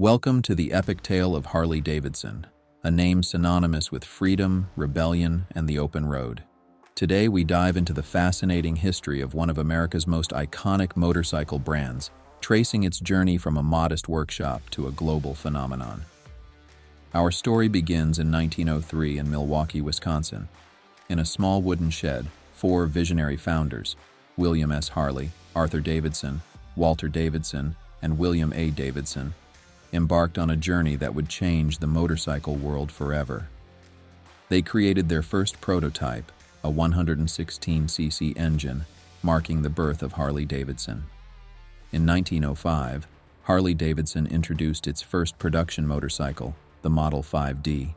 Welcome to the epic tale of Harley Davidson, a name synonymous with freedom, rebellion, and the open road. Today we dive into the fascinating history of one of America's most iconic motorcycle brands, tracing its journey from a modest workshop to a global phenomenon. Our story begins in 1903 in Milwaukee, Wisconsin. In a small wooden shed, four visionary founders, William S. Harley, Arthur Davidson, Walter Davidson, and William A. Davidson, embarked on a journey that would change the motorcycle world forever. They created their first prototype, a 116cc engine, marking the birth of Harley Davidson. In 1905, Harley Davidson introduced its first production motorcycle, the Model 5D.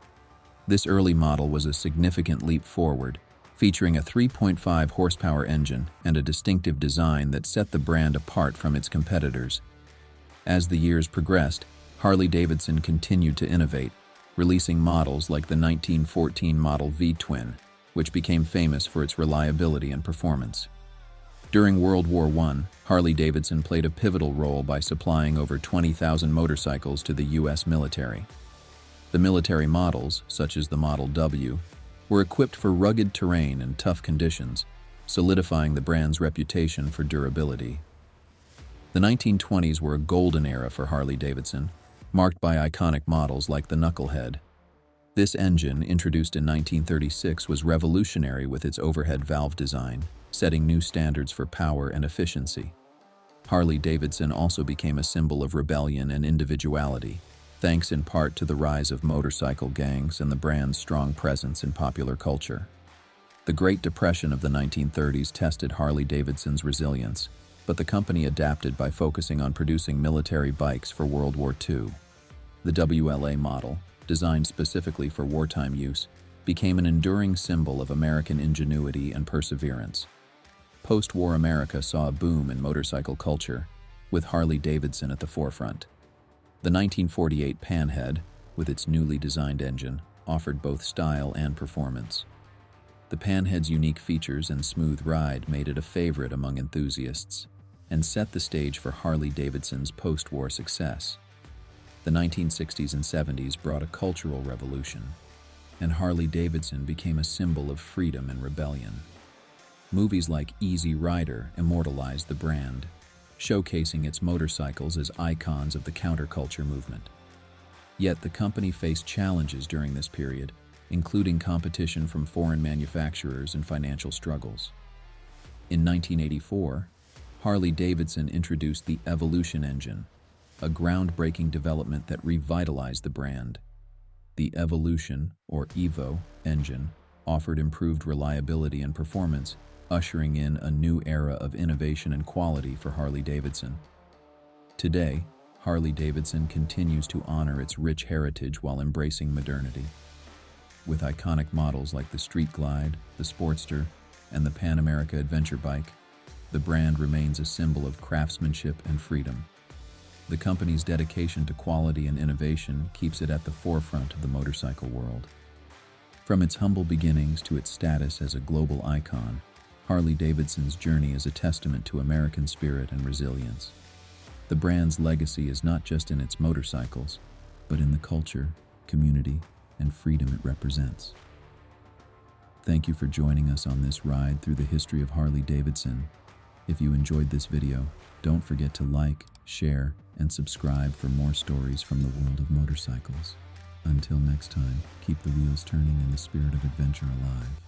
This early model was a significant leap forward, featuring a 3.5 horsepower engine and a distinctive design that set the brand apart from its competitors. As the years progressed, Harley Davidson continued to innovate, releasing models like the 1914 Model V-Twin, which became famous for its reliability and performance. During World War I, Harley Davidson played a pivotal role by supplying over 20,000 motorcycles to the U.S. military. The military models, such as the Model W, were equipped for rugged terrain and tough conditions, solidifying the brand's reputation for durability. The 1920s were a golden era for Harley Davidson, marked by iconic models like the Knucklehead. This engine, introduced in 1936, was revolutionary with its overhead valve design, setting new standards for power and efficiency. Harley Davidson also became a symbol of rebellion and individuality, thanks in part to the rise of motorcycle gangs and the brand's strong presence in popular culture. The Great Depression of the 1930s tested Harley Davidson's resilience, but the company adapted by focusing on producing military bikes for World War II. The WLA model, designed specifically for wartime use, became an enduring symbol of American ingenuity and perseverance. Post-war America saw a boom in motorcycle culture, with Harley Davidson at the forefront. The 1948 Panhead, with its newly designed engine, offered both style and performance. The Panhead's unique features and smooth ride made it a favorite among enthusiasts, and set the stage for Harley Davidson's post-war success. The 1960s and 70s brought a cultural revolution, and Harley Davidson became a symbol of freedom and rebellion. Movies like Easy Rider immortalized the brand, showcasing its motorcycles as icons of the counterculture movement. Yet the company faced challenges during this period, including competition from foreign manufacturers and financial struggles. In 1984, Harley Davidson introduced the Evolution engine, a groundbreaking development that revitalized the brand. The Evolution, or Evo, engine offered improved reliability and performance, ushering in a new era of innovation and quality for Harley Davidson. Today, Harley Davidson continues to honor its rich heritage while embracing modernity. With iconic models like the Street Glide, the Sportster, and the Pan America Adventure Bike, the brand remains a symbol of craftsmanship and freedom. The company's dedication to quality and innovation keeps it at the forefront of the motorcycle world. From its humble beginnings to its status as a global icon, Harley Davidson's journey is a testament to American spirit and resilience. The brand's legacy is not just in its motorcycles, but in the culture, community, and freedom it represents. Thank you for joining us on this ride through the history of Harley Davidson. If you enjoyed this video, don't forget to like, share, and subscribe for more stories from the world of motorcycles. Until next time, keep the wheels turning and the spirit of adventure alive.